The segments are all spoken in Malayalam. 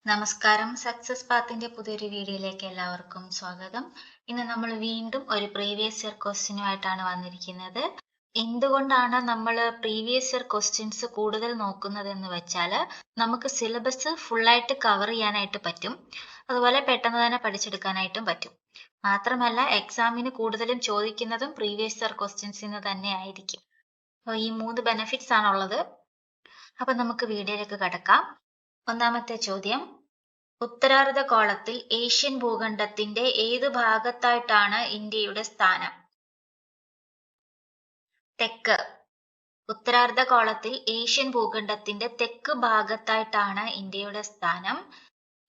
നമസ്കാരം. സക്സസ് പാത്തിന്റെ പുതിയൊരു വീഡിയോയിലേക്ക് എല്ലാവർക്കും സ്വാഗതം. ഇന്ന് നമ്മൾ വീണ്ടും ഒരു പ്രീവിയസ് ഇയർ ക്വസ്റ്റ്യനുമായിട്ടാണ് വന്നിരിക്കുന്നത്. എന്തുകൊണ്ടാണ് നമ്മൾ പ്രീവിയസ് ഇയർ ക്വസ്റ്റ്യൻസ് കൂടുതൽ നോക്കുന്നതെന്ന് വെച്ചാൽ നമുക്ക് സിലബസ് ഫുള്ളായിട്ട് കവർ ചെയ്യാനായിട്ട് പറ്റും. അതുപോലെ പെട്ടെന്ന് തന്നെ പഠിച്ചെടുക്കാനായിട്ടും പറ്റും. മാത്രമല്ല എക്സാമിന് കൂടുതലും ചോദിക്കുന്നതും പ്രീവിയസ് ഇയർ ക്വസ്റ്റ്യൻസിൽ നിന്ന് തന്നെ ആയിരിക്കും. അപ്പോൾ ഈ 3 ബെനിഫിറ്റ്സ് ആണുള്ളത്. അപ്പം നമുക്ക് വീഡിയോയിലേക്ക് കടക്കാം. ഒന്നാമത്തെ ചോദ്യം, ഉത്തരാർദ്ധഗോളത്തിൽ ഏഷ്യൻ ഭൂഖണ്ഡത്തിന്റെ ഏതു ഭാഗത്തായിട്ടാണ് ഇന്ത്യയുടെ സ്ഥാനം? തെക്ക്. ഉത്തരാർദ്ധഗോളത്തിൽ ഏഷ്യൻ ഭൂഖണ്ഡത്തിന്റെ തെക്ക് ഭാഗത്തായിട്ടാണ് ഇന്ത്യയുടെ സ്ഥാനം.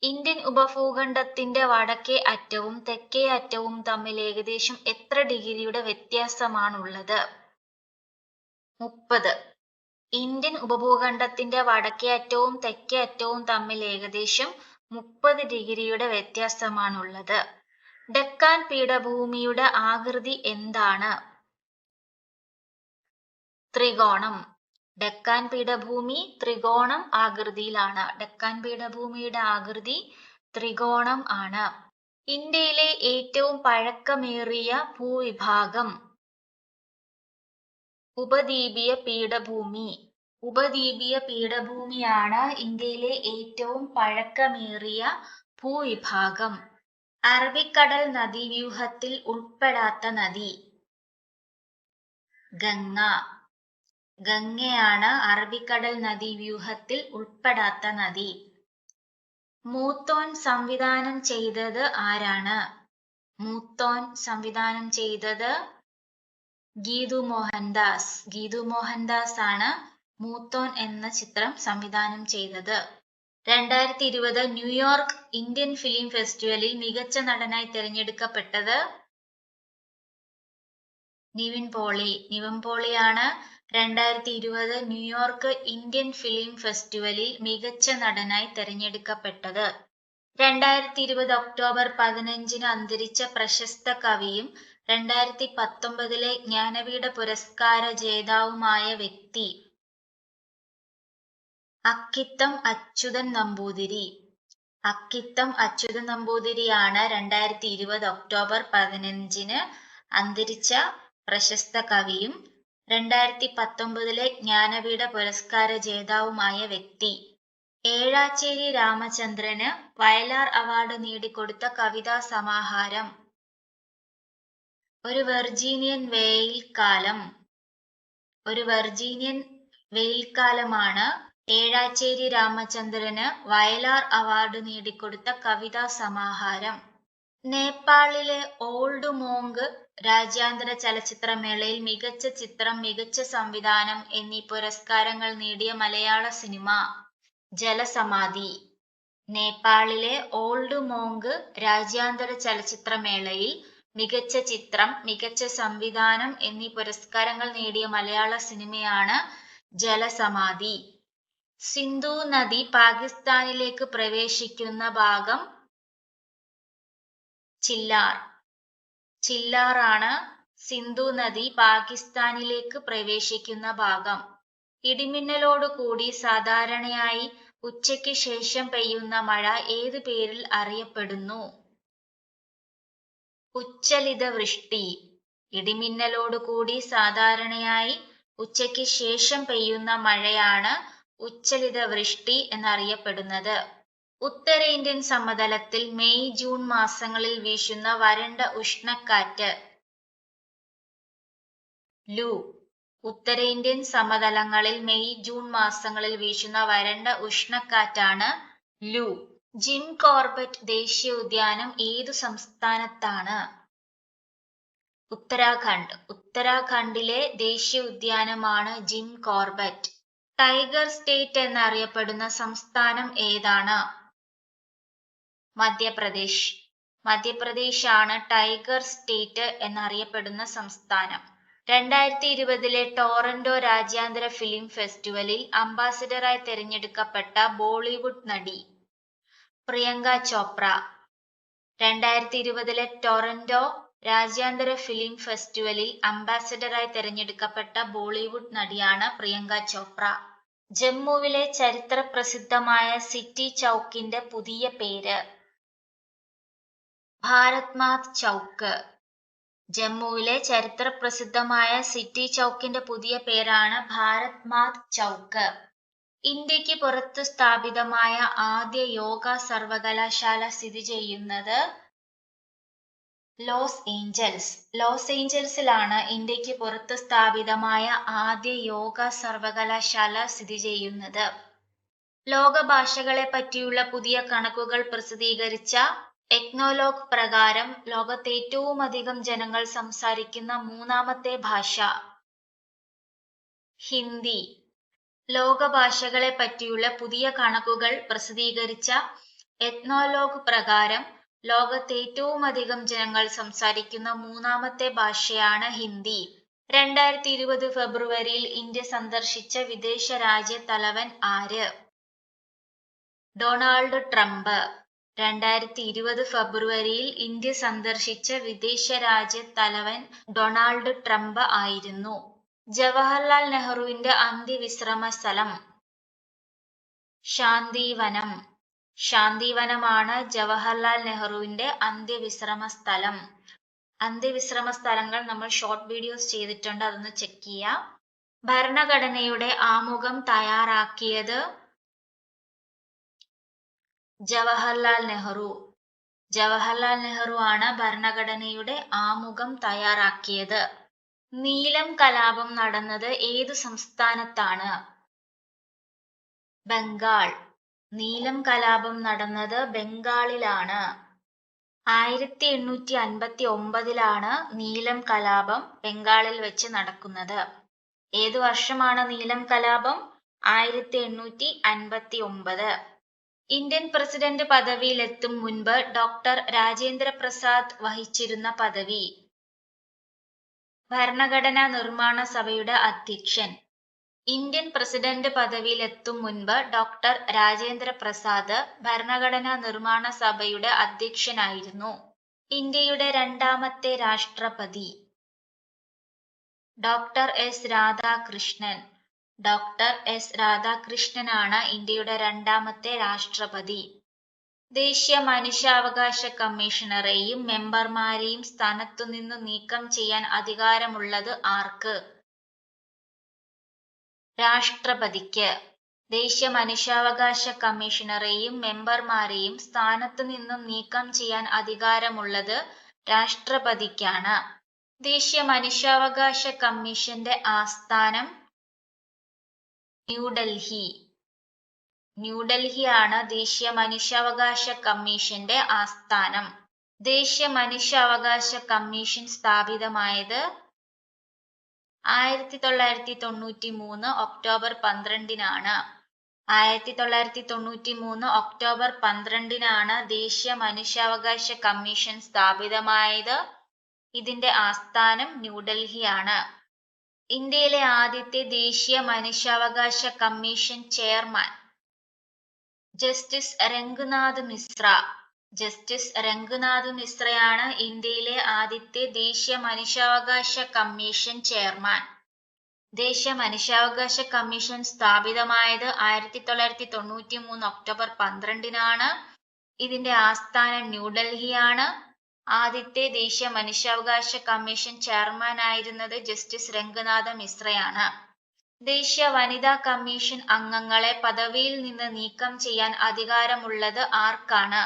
ഇന്ത്യൻ ഉപഭൂഖണ്ഡത്തിന്റെ വടക്കേ അറ്റവും തെക്കേ അറ്റവും തമ്മിൽ ഏകദേശം എത്ര ഡിഗ്രിയുടെ വ്യത്യാസമാണുള്ളത്? 30. ഇന്ത്യൻ ഉപഭൂഖണ്ഡത്തിന്റെ വടക്കേ അറ്റവും തെക്കേ അറ്റവും തമ്മിൽ ഏകദേശം 30 ഡിഗ്രിയുടെ വ്യത്യാസമാണുള്ളത്. ഡെക്കാൻ പീഠഭൂമിയുടെ ആകൃതി എന്താണ്? ത്രികോണം. ഡെക്കാൻ പീഠഭൂമി ത്രികോണം ആകൃതിയിലാണ്. ഡെക്കാൻ പീഠഭൂമിയുടെ ആകൃതി ത്രികോണം ആണ്. ഇന്ത്യയിലെ ഏറ്റവും പഴക്കമേറിയ ഭൂവിഭാഗം? ഉപദ്വീപീയ പീഠഭൂമി. ഉപദ്വീപീയ പീഠഭൂമിയാണ് ഇന്ത്യയിലെ ഏറ്റവും പഴക്കമേറിയ ഭൂവിഭാഗം. അറബിക്കടൽ നദീവ്യൂഹത്തിൽ ഉൾപ്പെടാത്ത നദി? ഗംഗ. ഗംഗയാണ് അറബിക്കടൽ നദീവ്യൂഹത്തിൽ ഉൾപ്പെടാത്ത നദി. മൂത്തോൻ സംവിധാനം ചെയ്തത് ആരാണ്? മൂത്തോൻ സംവിധാനം ചെയ്തത് ഗീതു മോഹൻദാസ്. ഗീതു മോഹൻദാസ് ആണ് മൂത്തോൻ എന്ന ചിത്രം സംവിധാനം ചെയ്തത്. 2020 ന്യൂയോർക്ക് ഇന്ത്യൻ ഫിലിം ഫെസ്റ്റിവലിൽ മികച്ച നടനായി തിരഞ്ഞെടുക്കപ്പെട്ടത്? നിവിൻ പോളി. നിവിൻ പോളിയാണ് 2020 ന്യൂയോർക്ക് ഇന്ത്യൻ ഫിലിം ഫെസ്റ്റിവലിൽ മികച്ച നടനായി തിരഞ്ഞെടുക്കപ്പെട്ടത്. 2020 ഒക്ടോബർ 15 അന്തരിച്ച പ്രശസ്ത കവിയും 2019 ജ്ഞാനപീഠ പുരസ്കാര ജേതാവുമായ വ്യക്തി? അക്കിത്തം അച്യുതൻ നമ്പൂതിരി. അക്കിത്തം അച്യുതൻ നമ്പൂതിരിയാണ് 2020 ഒക്ടോബർ 15 അന്തരിച്ച പ്രശസ്ത കവിയും 2019 ജ്ഞാനപീഠ പുരസ്കാര ജേതാവുമായ വ്യക്തി. ഏഴാച്ചേരി രാമചന്ദ്രന് വയലാർ അവാർഡ് നേടിക്കൊടുത്ത കവിതാ സമാഹാരം? ഒരു വെർജീനിയൻ വെയിൽക്കാലം. ഒരു വെർജീനിയൻ വെയിൽക്കാലമാണ് ഏഴാച്ചേരി രാമചന്ദ്രന് വയലാർ അവാർഡ് നേടിക്കൊടുത്ത കവിതാ സമാഹാരം. നേപ്പാളിലെ ഓൾഡ് മോങ്ക് രാജ്യാന്തര ചലച്ചിത്രമേളയിൽ മികച്ച ചിത്രം, മികച്ച സംവിധാനം എന്നീ പുരസ്കാരങ്ങൾ നേടിയ മലയാള സിനിമ? ജലസമാധി. നേപ്പാളിലെ ഓൾഡ് മോങ്ക് രാജ്യാന്തര ചലച്ചിത്രമേളയിൽ മികച്ച ചിത്രം, മികച്ച സംവിധാനം എന്നീ പുരസ്കാരങ്ങൾ നേടിയ മലയാള സിനിമയാണ് ജലസമാധി. സിന്ധു നദി പാകിസ്ഥാനിലേക്ക് പ്രവേശിക്കുന്ന ഭാഗം? ചില്ലാർ. ചില്ലാറാണ് സിന്ധു നദി പാകിസ്ഥാനിലേക്ക് പ്രവേശിക്കുന്ന ഭാഗം. ഇടിമിന്നലോടുകൂടി സാധാരണയായി ഉച്ചയ്ക്ക് ശേഷം പെയ്യുന്ന മഴ ഏതു പേരിൽ അറിയപ്പെടുന്നു? ഉച്ചലിത വൃഷ്ടി. ഇടിമിന്നലോടുകൂടി സാധാരണയായി ഉച്ചയ്ക്ക് ശേഷം പെയ്യുന്ന മഴയാണ് ഉച്ചലിത വൃഷ്ടി എന്നറിയപ്പെടുന്നത്. ഉത്തരേന്ത്യൻ സമതലത്തിൽ മെയ് ജൂൺ മാസങ്ങളിൽ വീശുന്ന വരണ്ട ഉഷ്ണക്കാറ്റ്? ലൂ. ഉത്തരേന്ത്യൻ സമതലങ്ങളിൽ മെയ് ജൂൺ മാസങ്ങളിൽ വീശുന്ന വരണ്ട ഉഷ്ണക്കാറ്റാണ് ലൂ. ജിം കോർബറ്റ് ദേശീയ ഉദ്യാനം ഏതു സംസ്ഥാനത്താണ്? ഉത്തരാഖണ്ഡ്. ഉത്തരാഖണ്ഡിലെ ദേശീയ ഉദ്യാനമാണ് ജിം കോർബറ്റ്. ടൈഗർ സ്റ്റേറ്റ് എന്നറിയപ്പെടുന്ന സംസ്ഥാനം ഏതാണ്? മധ്യപ്രദേശ്. മധ്യപ്രദേശ് ആണ് ടൈഗർ സ്റ്റേറ്റ് എന്നറിയപ്പെടുന്ന സംസ്ഥാനം. 2020 ടോറന്റോ രാജ്യാന്തര ഫിലിം ഫെസ്റ്റിവലിൽ അംബാസിഡറായി തിരഞ്ഞെടുക്കപ്പെട്ട ബോളിവുഡ് നടി? പ്രിയങ്ക ചോപ്ര. 2020 ടൊറന്റോ രാജ്യാന്തര ഫിലിം ഫെസ്റ്റിവലിൽ അംബാസിഡറായി തിരഞ്ഞെടുക്കപ്പെട്ട ബോളിവുഡ് നടിയാണ് പ്രിയങ്ക ചോപ്ര. ജമ്മുവിലെ ചരിത്ര പ്രസിദ്ധമായ സിറ്റി ചൗക്കിന്റെ പുതിയ പേര്? ഭാരത് മാത് ചൗക്ക്. ജമ്മുവിലെ ചരിത്ര പ്രസിദ്ധമായ സിറ്റി ചൗക്കിന്റെ പുതിയ പേരാണ് ഭാരത് മാത് ചൗക്ക്. ഇന്ത്യക്ക് പുറത്ത് സ്ഥാപിതമായ ആദ്യ യോഗ സർവകലാശാല സ്ഥിതി ചെയ്യുന്നത് ലോസ് ഏഞ്ചൽസ്. ലോസ് ഏഞ്ചൽസിലാണ് ഇന്ത്യക്ക് പുറത്ത് സ്ഥാപിതമായ ആദ്യ യോഗ സർവകലാശാല സ്ഥിതി ചെയ്യുന്നത്. ലോക ഭാഷകളെ പറ്റിയുള്ള പുതിയ കണക്കുകൾ പ്രസിദ്ധീകരിച്ച എക്നോലോഗ് പ്രകാരം ലോകത്ത് ഏറ്റവുമധികം ജനങ്ങൾ സംസാരിക്കുന്ന മൂന്നാമത്തെ ഭാഷ ഹിന്ദി. ലോക ഭാഷകളെ പറ്റിയുള്ള പുതിയ കണക്കുകൾ പ്രസിദ്ധീകരിച്ച എത്നോലോഗ് പ്രകാരം ലോകത്ത് ഏറ്റവുമധികം ജനങ്ങൾ സംസാരിക്കുന്ന മൂന്നാമത്തെ ഭാഷയാണ് ഹിന്ദി. 2020 ഫെബ്രുവരിയിൽ ഇന്ത്യ സന്ദർശിച്ച വിദേശ രാജ്യ തലവൻ ആര്? Donald Trump. 2020 ഫെബ്രുവരിയിൽ ഇന്ത്യ സന്ദർശിച്ച വിദേശ രാജ്യ തലവൻ ഡൊണാൾഡ് ട്രംപ് ആയിരുന്നു. ജവഹർലാൽ നെഹ്റുവിന്റെ അന്ത്യവിശ്രമ സ്ഥലം ശാന്തിവനം. ശാന്തിവനമാണ് ജവഹർലാൽ നെഹ്റുവിന്റെ അന്ത്യവിശ്രമ സ്ഥലം. അന്ത്യവിശ്രമ സ്ഥലങ്ങൾ നമ്മൾ ഷോർട്ട് വീഡിയോസ് ചെയ്തിട്ടുണ്ട്, അതൊന്ന് ചെക്ക് ചെയ്യാം. ഭരണഘടനയുടെ ആമുഖം തയ്യാറാക്കിയത് ജവഹർലാൽ നെഹ്റു. ജവഹർലാൽ നെഹ്റു ആണ് ഭരണഘടനയുടെ ആമുഖം തയ്യാറാക്കിയത്. നീലം കലാപം നടന്നത് ഏതു സംസ്ഥാനത്താണ്? ബംഗാൾ. നീലം കലാപം നടന്നത് ബംഗാളിലാണ്. 1859 നീലം കലാപം ബംഗാളിൽ വെച്ച് നടക്കുന്നത്. ഏതു വർഷമാണ് നീലം കലാപം? 1859. ഇന്ത്യൻ പ്രസിഡന്റ് പദവിയിലെത്തും മുൻപ് ഡോക്ടർ രാജേന്ദ്ര പ്രസാദ് വഹിച്ചിരുന്ന പദവി? ഭരണഘടനാ നിർമ്മാണ സഭയുടെ അധ്യക്ഷൻ. ഇന്ത്യൻ പ്രസിഡന്റ് പദവിയിലെത്തും മുൻപ് ഡോക്ടർ രാജേന്ദ്ര പ്രസാദ് ഭരണഘടനാ നിർമ്മാണ സഭയുടെ അധ്യക്ഷനായിരുന്നു. ഇന്ത്യയുടെ രണ്ടാമത്തെ രാഷ്ട്രപതി? Doctor S Radhakrishnan. Doctor S രാധാകൃഷ്ണനാണ് ഇന്ത്യയുടെ രണ്ടാമത്തെ രാഷ്ട്രപതി. ദേശീയ മനുഷ്യാവകാശ കമ്മീഷണറെയും മെമ്പർമാരെയും സ്ഥാനത്തുനിന്ന് നീക്കം ചെയ്യാൻ അധികാരമുള്ളത് ആർക്ക്? രാഷ്ട്രപതിക്ക്. ദേശീയ മനുഷ്യാവകാശ കമ്മീഷണറെയും മെമ്പർമാരെയും സ്ഥാനത്തു നിന്നും നീക്കം ചെയ്യാൻ അധികാരമുള്ളത് രാഷ്ട്രപതിക്കാണ്. ദേശീയ മനുഷ്യാവകാശ കമ്മീഷന്റെ ആസ്ഥാനം ന്യൂഡൽഹി. ന്യൂഡൽഹിയാണ് ദേശീയ മനുഷ്യാവകാശ കമ്മീഷന്റെ ആസ്ഥാനം. ദേശീയ മനുഷ്യാവകാശ കമ്മീഷൻ സ്ഥാപിതമായത് 1993 ഒക്ടോബർ 12-നാണ്. 1993 ഒക്ടോബർ 12-നാണ് ദേശീയ മനുഷ്യാവകാശ കമ്മീഷൻ സ്ഥാപിതമായത്. ഇതിന്റെ ആസ്ഥാനം ന്യൂഡൽഹിയാണ്. ഇന്ത്യയിലെ ആദ്യത്തെ ദേശീയ മനുഷ്യാവകാശ commission chairman justice Ranganath Mishra. Justice Ranganath മിശ്രയാണ് ഇന്ത്യയിലെ ആദ്യത്തെ ദേശീയ മനുഷ്യാവകാശ കമ്മീഷൻ ചെയർമാൻ. ദേശീയ മനുഷ്യാവകാശ കമ്മീഷൻ സ്ഥാപിതമായത് 1993 ഒക്ടോബർ 12-നാണ്. ഇതിന്റെ ആസ്ഥാനം ന്യൂഡൽഹിയാണ്. ആദ്യത്തെ ദേശീയ മനുഷ്യാവകാശ കമ്മീഷൻ ചെയർമാൻ ആയിരുന്നത് ജസ്റ്റിസ് രംഗനാഥ മിശ്രയാണ്. ദേശീയ വനിതാ കമ്മീഷൻ അംഗങ്ങളെ പദവിയിൽ നിന്ന് നീക്കം ചെയ്യാൻ അധികാരമുള്ളത് ആർക്കാണ്?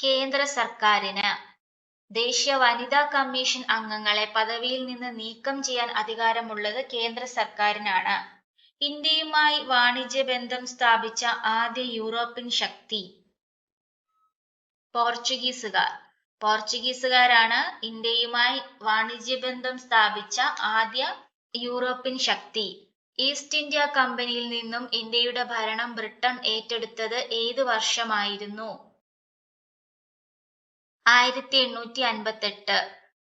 കേന്ദ്ര സർക്കാരിന്. ദേശീയ വനിതാ കമ്മീഷൻ അംഗങ്ങളെ പദവിയിൽ നിന്ന് നീക്കം ചെയ്യാൻ അധികാരമുള്ളത് കേന്ദ്ര സർക്കാരിനാണ്. ഇന്ത്യയുമായി വാണിജ്യ ബന്ധം സ്ഥാപിച്ച ആദ്യ യൂറോപ്യൻ ശക്തി? പോർച്ചുഗീസുകാർ. പോർച്ചുഗീസുകാരാണ് ഇന്ത്യയുമായി വാണിജ്യ ബന്ധം സ്ഥാപിച്ച ആദ്യ യൂറോപ്യൻ ശക്തി. ഈസ്റ്റ് ഇന്ത്യ കമ്പനിയിൽ നിന്നും ഇന്ത്യയുടെ ഭരണം ബ്രിട്ടൻ ഏറ്റെടുത്തത് ഏത് വർഷമായിരുന്നു? 1858.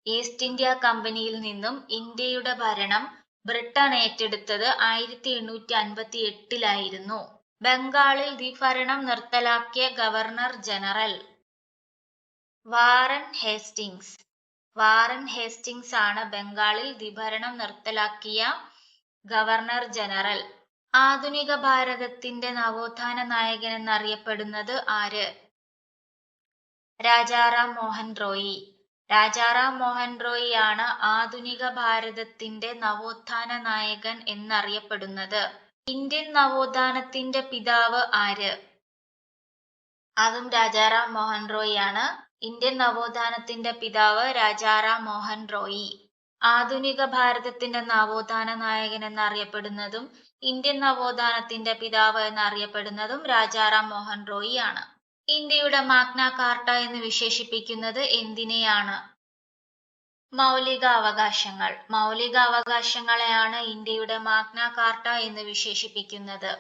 ഈസ്റ്റ് ഇന്ത്യ കമ്പനിയിൽ നിന്നും ഇന്ത്യയുടെ ഭരണം ബ്രിട്ടൻ ഏറ്റെടുത്തത് 1858-ലായിരുന്നു. ബംഗാളിൽ ദ്വിഭരണം നിർത്തലാക്കിയ governor general? Warren Hastings. Warren Hastings ആണ് ബംഗാളിൽ ദ്വിഭരണം നിർത്തലാക്കിയ ഗവർണർ ജനറൽ. ആധുനിക ഭാരതത്തിന്റെ നവോത്ഥാന നായകൻ എന്നറിയപ്പെടുന്നത് ആര്? രാജാറാം മോഹൻ റോയി. രാജാറാം മോഹൻ റോയി ആണ് ആധുനിക ഭാരതത്തിന്റെ നവോത്ഥാന നായകൻ എന്നറിയപ്പെടുന്നത്. ഇന്ത്യൻ നവോത്ഥാനത്തിന്റെ പിതാവ് ആര്? അതും രാജാറാം മോഹൻ റോയി ആണ്. ഇന്ത്യൻ നവോത്ഥാനത്തിന്റെ പിതാവ് രാജാറാം മോഹൻ റോയി. ആധുനിക ഭാരതത്തിന്റെ നവോത്ഥാന നായകൻ എന്നറിയപ്പെടുന്നതും ഇന്ത്യൻ നവോത്ഥാനത്തിന്റെ പിതാവ് എന്നറിയപ്പെടുന്നതും രാജാറാം മോഹൻ റോയി ആണ്. ഇന്ത്യയുടെ മാഗ്ന കാർട്ട എന്ന് വിശേഷിപ്പിക്കുന്നത് എന്തിനെയാണ്? മൗലികാവകാശങ്ങൾ. മൗലികാവകാശങ്ങളെയാണ് ഇന്ത്യയുടെ മാഗ്ന കാർട്ട എന്ന് വിശേഷിപ്പിക്കുന്നത്.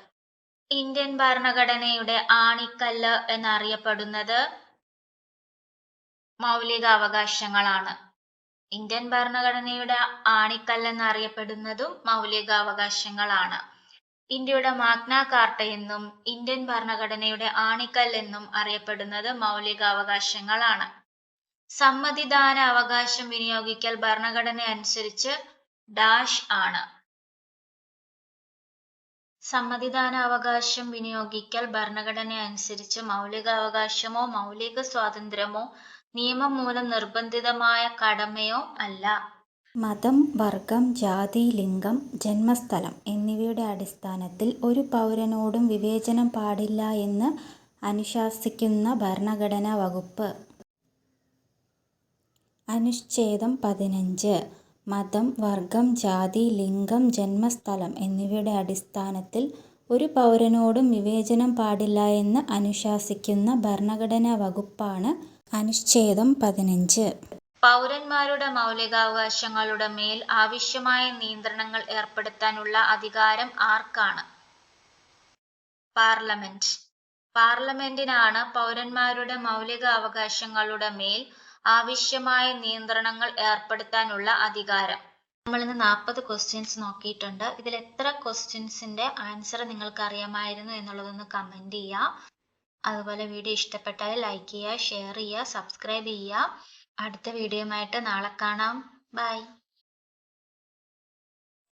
ഇന്ത്യൻ ഭരണഘടനയുടെ ആണിക്കല്ല് എന്നറിയപ്പെടുന്നത് മൗലികാവകാശങ്ങളാണ്. ഇന്ത്യൻ ഭരണഘടനയുടെ ആണിക്കല്ല് എന്നറിയപ്പെടുന്നതും മൗലികാവകാശങ്ങളാണ്. ഇന്ത്യയുടെ മാഗ്ന കാർട്ട എന്നും ഇന്ത്യൻ ഭരണഘടനയുടെ ആണിക്കല്ല് എന്നും അറിയപ്പെടുന്നത് മൗലികാവകാശങ്ങളാണ്. സമ്മതിദാന അവകാശം വിനിയോഗിക്കൽ ഭരണഘടന അനുസരിച്ച് ഡാഷ് ആണ്. സമ്മതിദാന അവകാശം വിനിയോഗിക്കൽ ഭരണഘടന അനുസരിച്ച് മൗലികാവകാശമോ മൗലിക സ്വാതന്ത്ര്യമോ നിയമം മൂലം നിർബന്ധിതമായ കടമയോ അല്ല. മതം, വർഗം, ജാതി, ലിംഗം, ജന്മസ്ഥലം എന്നിവയുടെ അടിസ്ഥാനത്തിൽ ഒരു പൗരനോടും വിവേചനം പാടില്ല എന്ന് അനുശാസിക്കുന്ന ഭരണഘടനാ വകുപ്പ്. അനുച്ഛേദം 15. മതം, വർഗം, ജാതി, ലിംഗം, ജന്മസ്ഥലം എന്നിവയുടെ അടിസ്ഥാനത്തിൽ ഒരു പൗരനോടും വിവേചനം പാടില്ല എന്ന് അനുശാസിക്കുന്ന ഭരണഘടനാ വകുപ്പാണ് അനുച്ഛേദം 15. പൗരന്മാരുടെ മൗലികാവകാശങ്ങളുടെ മേൽ ആവശ്യമായ നിയന്ത്രണങ്ങൾ ഏർപ്പെടുത്താനുള്ള അധികാരം ആർക്കാണ്? പാർലമെന്റ്. പാർലമെന്റിനാണ് പൗരന്മാരുടെ മൗലിക അവകാശങ്ങളുടെ മേൽ ആവശ്യമായ നിയന്ത്രണങ്ങൾ ഏർപ്പെടുത്താനുള്ള അധികാരം. നമ്മൾ ഇന്ന് 40 ക്വസ്റ്റ്യൻസ് നോക്കിയിട്ടുണ്ട്. ഇതിൽ എത്ര ക്വസ്റ്റ്യൻസിന്റെ ആൻസർ നിങ്ങൾക്ക് അറിയാമായിരുന്നു എന്നുള്ളതൊന്ന് കമന്റ് ചെയ്യുക. അതുപോലെ വീഡിയോ ഇഷ്ടപ്പെട്ടാൽ ലൈക്ക് ചെയ്യുക, ഷെയർ ചെയ്യുക, സബ്സ്ക്രൈബ് ചെയ്യുക. അടുത്ത വീഡിയോയുമായിട്ട് നാളെ കാണാം. ബൈ.